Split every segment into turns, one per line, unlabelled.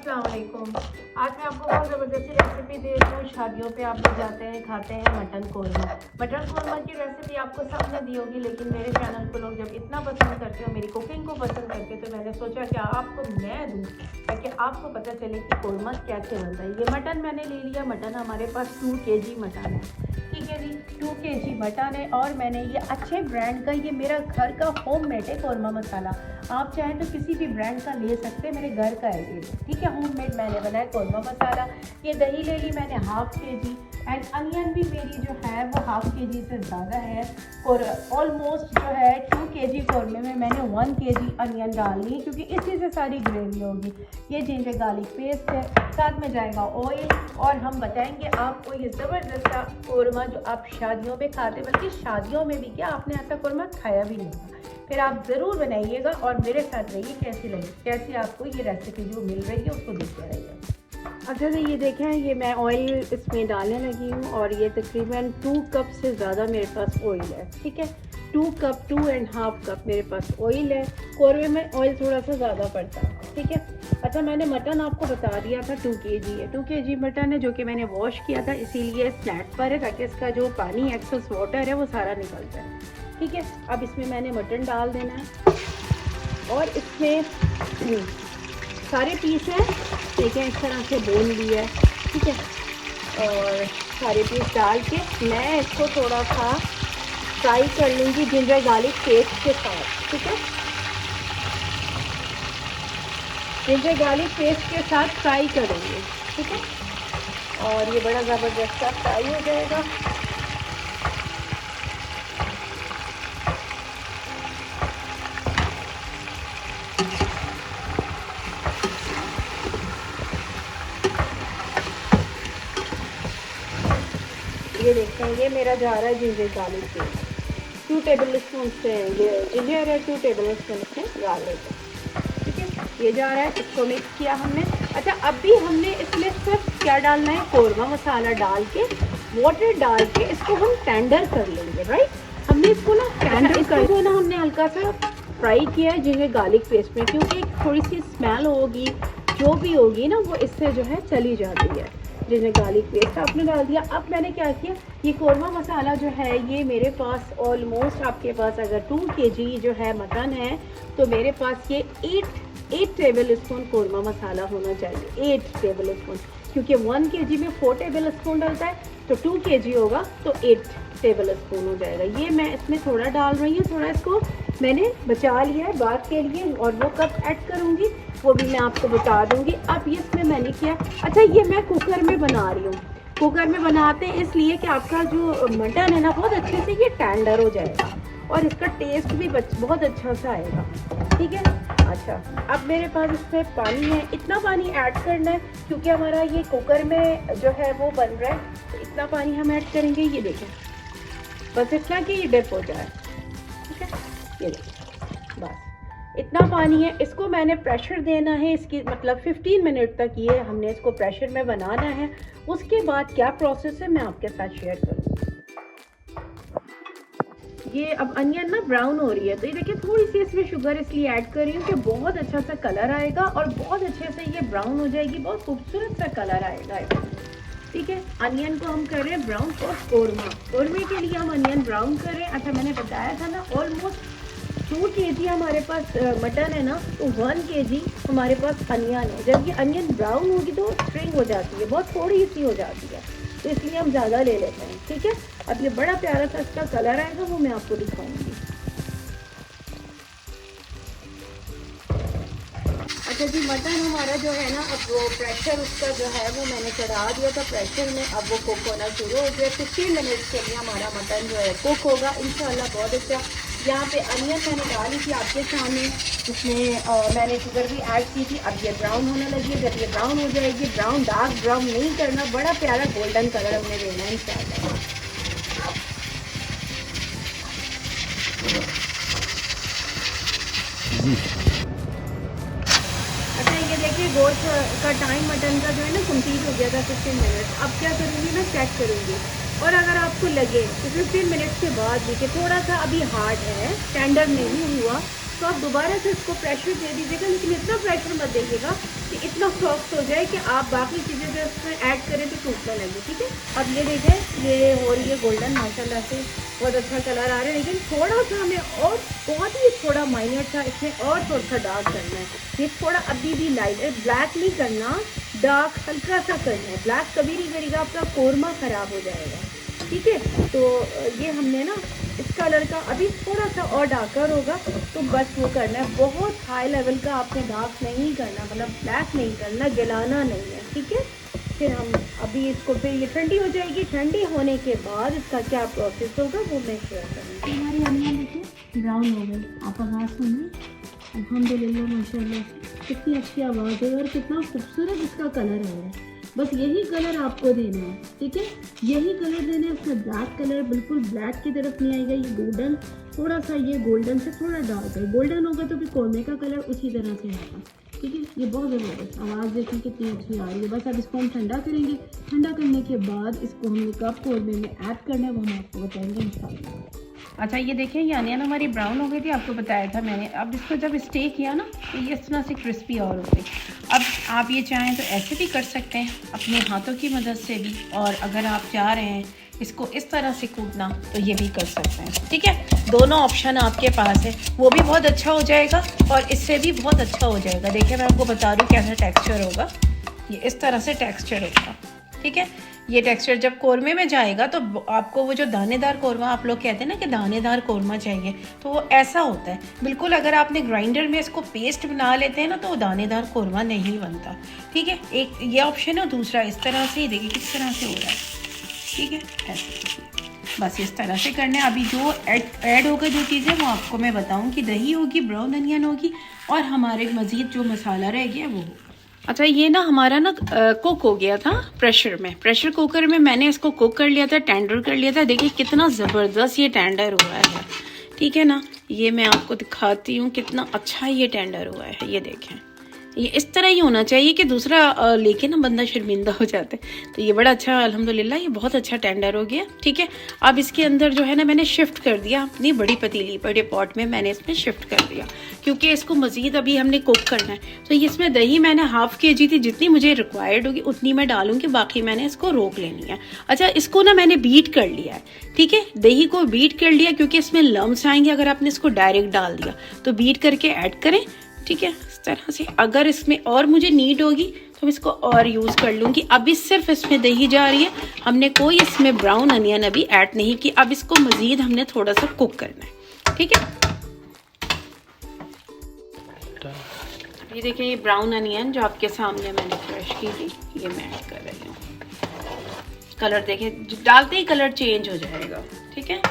अस्सलाम वालेकुम। आज मैं आपको बहुत ज़बरदस्ती रेसिपी दे रही हूँ। शादियों पे आप लोग जाते हैं, खाते हैं मटन कौरमा। मटन कौरमा की रेसिपी आपको सब ने दी होगी, लेकिन मेरे चैनल को लोग जब इतना पसंद करते हो, मेरी कुकिंग को पसंद करते, तो मैंने सोचा कि आपको मैं दूँ ताकि आपको पता चले कि कौरमा कैसे बनता है। ये मटन मैंने ले लिया। मटन हमारे पास 2 kg मटन है, ठीक है जी। 2 kg मटन है और मैंने ये अच्छे ब्रांड का, ये मेरा घर का होममेड है कौरमा मसाला। आप चाहें तो किसी भी ब्रांड का ले सकते हैं, मेरे घर का है ये, ठीक है। होममेड मैंने बनाया कौरमा मसाला। ये दही ले ली मैंने 1/2 kg एंड अनियन भी मेरी जो है वो 1/2 kg से ज़्यादा है और ऑलमोस्ट जो है 2 kg कौरमे में मैंने 1 kg अनियन डालनी है, क्योंकि इसी से सारी ग्रेवी होगी। ये जिंजर गार्लिक पेस्ट है, साथ में जाएगा ऑयल, और हम बताएंगे आपको ये ज़बरदस्त कौरमा जो आप शादियों में खाते, बल्कि शादियों में भी क्या आपने ऐसा कौरमा खाया भी नहीं होगा। फिर आप ज़रूर बनाइएगा और मेरे साथ रहिए, कैसी लगी, कैसी आपको ये रेसिपी जो मिल रही है उसको देखते रहिए। अच्छा तो ये देखें, ये मैं ऑयल इसमें डालने लगी हूँ और ये तकरीबन 2 कप से ज़्यादा मेरे पास ऑयल है, ठीक है। 2 कप 2.5 कप मेरे पास ऑयल है। कौरमे में ऑयल थोड़ा सा ज़्यादा पड़ता है, ठीक है। अच्छा मैंने मटन आपको बता दिया था 2 kg है। 2 kg मटन है जो कि मैंने वॉश किया था, इसीलिए फ्लैट पर है ताकि इसका जो पानी एक्सेस वाटर है वो सारा निकल जाए, ठीक है। अब इसमें मैंने मटन डाल देना है और इसमें सारे पीस हैं, देखें इस तरह से बोन लिया है, ठीक है। और सारे पीस डाल के मैं इसको थोड़ा सा फ्राई कर लूँगी जिंजर गार्लिक पेस्ट के साथ, ठीक है। जिंजर गार्लिक पेस्ट के साथ फ्राई करेंगे, ठीक है। और ये बड़ा ज़बरदस्त फ्राई हो जाएगा। ये देखते हैं, ये मेरा जा रहा है ginger garlic paste 2 table spoon से, ये जिंजर है 2 टेबल स्पून से गार्लिक, ठीक है। ये जा रहा है, इसको मिक्स किया हमने। अच्छा अब भी हमने इसमें सिर्फ क्या डालना है, कौरमा मसाला डाल के, वाटर डाल के इसको हम टेंडर कर लेंगे, राइट। हमने इसको ना टेंडर कर ना, हमने हल्का सा फ्राई किया है जिंजर गार्लिक पेस्ट में, क्योंकि थोड़ी सी स्मेल होगी जो भी होगी ना वो इससे जो है चली जाती है। जिंजर गार्लिक पेस्ट आपने डाल दिया। अब मैंने क्या किया, ये कौरमा मसाला जो है ये मेरे पास ऑलमोस्ट, आपके पास अगर 2 kg जो है मटन है तो मेरे पास ये 8 टेबल स्पून कौरमा मसाला होना चाहिए, 8 टेबल स्पून, क्योंकि 1 kg में 4 टेबल स्पून डलता है, तो 2 kg होगा तो 8 टेबल स्पून हो जाएगा। ये मैं इसमें थोड़ा डाल रही हूँ, थोड़ा इसको मैंने बचा लिया है बाद के लिए, और वो कब ऐड करूँगी वो भी मैं आपको बता दूँगी। अब ये इसमें मैंने किया, अच्छा ये मैं कुकर में बना रही हूँ। कुकर में बनाते हैं इसलिए कि आपका जो मटन है ना बहुत अच्छे से ये टेंडर हो जाएगा और इसका टेस्ट भी बहुत अच्छा सा आएगा, ठीक है। अच्छा अब मेरे पास इसमें पानी है, इतना पानी ऐड करना है क्योंकि हमारा ये कुकर में जो है वो बन रहा है, तो इतना पानी हम ऐड करेंगे। ये देखें, बस इतना कि ये डिप हो जाए, ठीक है। ये देखें, बस इतना पानी है। इसको मैंने प्रेशर देना है, इसकी मतलब 15 मिनट तक ये हमने इसको प्रेशर में बनाना है। उसके बाद क्या प्रोसेस है मैं आपके साथ शेयर करूँगी। ये अब अनियन ना ब्राउन हो रही है, तो ये देखिए थोड़ी सी इसमें शुगर इसलिए ऐड कर रही हूँ कि बहुत अच्छा सा कलर आएगा और बहुत अच्छे से ये ब्राउन हो जाएगी, बहुत खूबसूरत सा कलर आएगा, ठीक है। अनियन को हम कर रहे हैं ब्राउन फॉर कौरमे के लिए हम अनियन ब्राउन कर रहे हैं। अच्छा मैंने बताया था ना ऑलमोस्ट 2 kg हमारे पास मटन है ना, तो 1 kg हमारे पास अनियन है। जब ये अनियन ब्राउन होगी तो स्ट्रिंग हो जाती है, बहुत थोड़ी सी हो जाती है, तो इसलिए हम ज़्यादा ले लेते हैं, ठीक है। अब ये बड़ा प्यारा सा इसका कलर आएगा वो मैं आपको दिखाऊंगी। अच्छा जी मटन हमारा जो है ना, अब वो प्रेशर उसका जो है वो मैंने चढ़ा दिया था प्रेशर में, अब वो कुक होना शुरू हो गया। 15 मिनट के लिए हमारा मटन जो है कुक होगा इंशाल्लाह बहुत अच्छा। यहाँ पे अनियन मैंने डाली थी आपके सामने, उसमें मैंने शुगर भी ऐड की थी। अब ये ब्राउन होने लगी है, जब ये ब्राउन हो जाएगी, ब्राउन डार्क ब्राउन नहीं करना, बड़ा प्यारा गोल्डन कलर हमने देना है इंशाल्लाह। अच्छा ये देखिए गोश्त का टाइम मटन का जो है ना कंप्लीट हो गया था 15 मिनट। अब क्या करूँगी मैं चेक करूँगी, और अगर आपको लगे तो 15 मिनट के बाद देखिए थोड़ा सा अभी हार्ड है, टेंडर नहीं हुआ, तो आप दोबारा से इसको प्रेशर दे दीजिएगा, लेकिन इतना प्रेशर मत दीजिएगा कि इतना सॉफ्ट हो जाए कि आप बाकी चीज़ें जो इसमें ऐड करें तो टूटने लगे। ठीक है, अब ये देखें ये हो रही है गोल्डन, माशाल्लाह से बहुत अच्छा कलर आ रहा है। लेकिन थोड़ा सा हमें और बहुत ही थोड़ा माइनर था, इसमें और थोड़ा सा डार्क करना है। ये थोड़ा अभी भी लाइट है, ब्लैक नहीं करना, डार्क हल्का सा करना है। ब्लैक कभी नहीं करेगा, आपका कोरमा ख़राब हो जाएगा। ठीक है, तो ये हमने ना इस कलर का अभी थोड़ा सा और डार्कर होगा तो बस वो करना है। बहुत हाई लेवल का आपने डार्क नहीं करना, मतलब ब्लैक नहीं करना, जलाना नहीं है। ठीक है, फिर हम अभी इसको, फिर ये ठंडी हो जाएगी। ठंडी होने के बाद इसका क्या प्रोसेस होगा वो मैं शेयर करूँगी। हमारी अनियन देखिए ब्राउन हो गई, आप आवाज़ सुनिए, अल्हम्दुलिल्लाह माशाल्लाह कितनी अच्छी आवाज़ है और कितना खूबसूरत इसका कलर है। बस यही कलर आपको देना है। ठीक है, यही कलर देना है। उसमें ब्लैक कलर बिल्कुल ब्लैक की तरफ नहीं आएगा, ये गोल्डन, थोड़ा सा ये गोल्डन से थोड़ा डार्क है। गोल्डन होगा तो फिर कोरमे का कलर उसी तरह से आएगा। ठीक है, ये बहुत ज़बरदस्त आवाज़ देखें कितनी अच्छी आ रही है। बस अब इसको हम ठंडा करेंगे। ठंडा करने के बाद इसको हमने कप कोरमे में ऐड करना है, वो हम आपको बताएंगे इंशाल्लाह। अच्छा ये देखिए, ये अनियन हमारी ब्राउन हो गई थी, आपको बताया था मैंने। अब इसको जब स्टे किया ना तो ये इस तरह से क्रिस्पी और हो गई। अब आप ये चाहें तो ऐसे भी कर सकते हैं अपने हाथों की मदद से भी, और अगर आप चाह रहे हैं इसको इस तरह से कूटना तो ये भी कर सकते हैं। ठीक है, दोनों ऑप्शन आपके पास है, वो भी बहुत अच्छा हो जाएगा और इससे भी बहुत अच्छा हो जाएगा। देखिए मैं आपको बता दूँ कैसा टेक्स्चर होगा, ये इस तरह से टेक्स्चर होगा। ठीक है, ये टेक्सचर जब कोरमे में जाएगा तो आपको वो जो दानेदार कोरमा, आप लोग कहते हैं ना कि दानेदार कोरमा चाहिए, तो वो ऐसा होता है बिल्कुल। अगर आपने ग्राइंडर में इसको पेस्ट बना लेते हैं ना तो वो दानेदार कोरमा नहीं बनता। ठीक है, एक ये ऑप्शन है, दूसरा इस तरह से ही देखिए किस तरह से हो रहा है। ठीक है, ऐसे बस इस तरह से करना है। अभी जो ऐड होगा जो चीज़ें वो आपको मैं बताऊँ कि दही होगी, ब्राउन अनियन होगी और हमारे मज़ीद जो मसाला रह गया वो होगा। अच्छा ये ना हमारा ना कुक हो गया था प्रेशर में, प्रेशर कुकर में मैंने इसको कुक कर लिया था, टेंडर कर लिया था। देखिए कितना ज़बरदस्त ये टेंडर हुआ है। ठीक है ना, ये मैं आपको दिखाती हूँ कितना अच्छा ये टेंडर हुआ है। ये देखें, ये इस तरह ही होना चाहिए कि दूसरा लेके ना बंदा शर्मिंदा हो जाता है। तो ये बड़ा अच्छा, अल्हम्दुलिल्लाह ये बहुत अच्छा टेंडर हो गया। ठीक है, अब इसके अंदर जो है ना मैंने शिफ्ट कर दिया अपनी बड़ी पतीली, बड़े पॉट में मैंने इसमें शिफ्ट कर दिया, क्योंकि इसको मज़ीद अभी हमने कुक करना है। तो इसमें दही मैंने ½ kg थी, जितनी मुझे रिक्वायर्ड होगी उतनी मैं डालूंगी, बाकी मैंने इसको रोक लेनी है। अच्छा इसको ना मैंने बीट कर लिया है। ठीक है, दही को बीट कर लिया क्योंकि इसमें लम्स आएंगे अगर आपने इसको डायरेक्ट डाल दिया, तो बीट करके ऐड करें। ठीक है, इस तरह से। अगर इसमें और मुझे नीड होगी तो मैं इसको और यूज़ कर लूँगी। अभी सिर्फ इसमें दही जा रही है, हमने कोई इसमें ब्राउन अनियन अभी ऐड नहीं की। अब इसको मज़ीद हमने थोड़ा सा कुक करना है। ठीक है, ये देखिए ये ब्राउन अनियन जो आपके सामने मैंने क्रश की थी, ये मैं ऐड कर रही हूँ। कलर देखिए, डालते ही कलर चेंज हो जाएगा। ठीक है,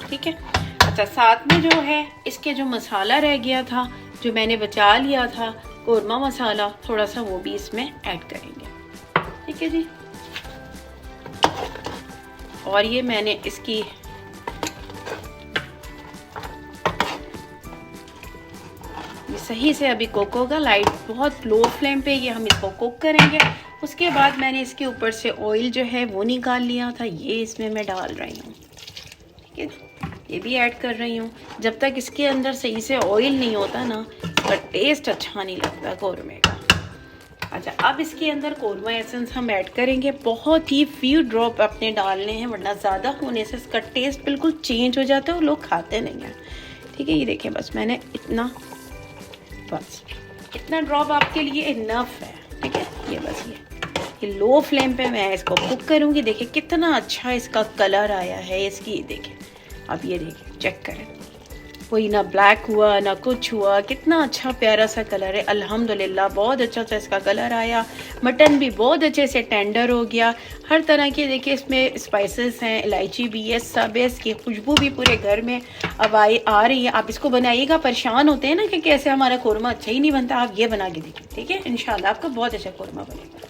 ठीक है। अच्छा साथ में जो है इसके जो मसाला रह गया था, जो मैंने बचा लिया था कोरमा मसाला, थोड़ा सा वो भी इसमें ऐड करेंगे। ठीक है जी, और ये मैंने इसकी ये सही से अभी कुक होगा, लाइट बहुत लो फ्लेम पे ये हम इसको कुक करेंगे। उसके बाद मैंने इसके ऊपर से ऑयल जो है वो निकाल लिया था, ये इसमें मैं डाल रही हूँ। ठीक है, ये भी ऐड कर रही हूँ। जब तक इसके अंदर सही से ऑयल नहीं होता ना, इसका टेस्ट अच्छा नहीं लगता कोरमे का। अच्छा अब इसके अंदर कोरमा एसेंस हम ऐड करेंगे, बहुत ही फ्यू ड्रॉप अपने डालने हैं, वरना ज़्यादा होने से इसका टेस्ट बिल्कुल चेंज हो जाता है और लोग खाते नहीं हैं। ठीक है, ये देखिए बस मैंने इतना, बस इतना ड्रॉप आपके लिए इनफ है। ठीक है, ये बस ये लो फ्लेम पे मैं इसको कुक करूँगी। देखिए कितना अच्छा इसका कलर आया है इसकी, देखिए अब ये देखिए चेक करें, कोई ना ब्लैक हुआ ना कुछ हुआ, कितना अच्छा प्यारा सा कलर है। अल्हम्दुलिल्लाह बहुत अच्छा सा इसका कलर आया। मटन भी बहुत अच्छे से टेंडर हो गया। हर तरह के देखिए इसमें स्पाइसेस हैं, इलायची भी है, सब है, इसकी खुशबू भी पूरे घर में अब आ रही है। आप इसको बनाइएगा, परेशान होते हैं ना कि कैसे हमारा कोरमा अच्छा ही नहीं बनता, आप ये बना के देखिए। ठीक है, इंशाल्लाह आपका बहुत अच्छा कोरमा बनेगा।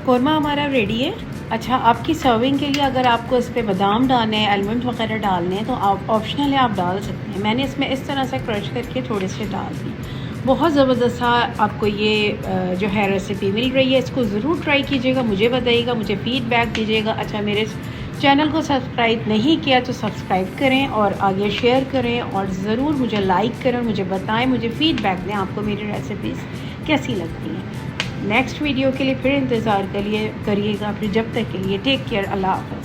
कोरमा हमारा रेडी है। अच्छा आपकी सर्विंग के लिए अगर आपको इस पर बादाम डालने हैं, आलमंड वगैरह डालने हैं तो आप ऑप्शनल है, आप डाल सकते हैं। मैंने इसमें इस तरह से क्रश करके थोड़े से डाल दी। बहुत ज़बरदस्त सा आपको ये जो है रेसिपी मिल रही है। इसको ज़रूर ट्राई कीजिएगा, मुझे बताइएगा, मुझे फ़ीडबैक दीजिएगा। अच्छा, मेरे चैनल को सब्सक्राइब नहीं किया तो सब्सक्राइब करें और आगे शेयर करें और ज़रूर मुझे लाइक करें, मुझे बताएं, मुझे फ़ीडबैक दें आपको मेरी रेसिपीज़ कैसी लगती हैं। नेक्स्ट वीडियो के लिए फिर इंतज़ार करिएगा। फिर जब तक के लिए टेक केयर, अल्लाह हाफ़िज़।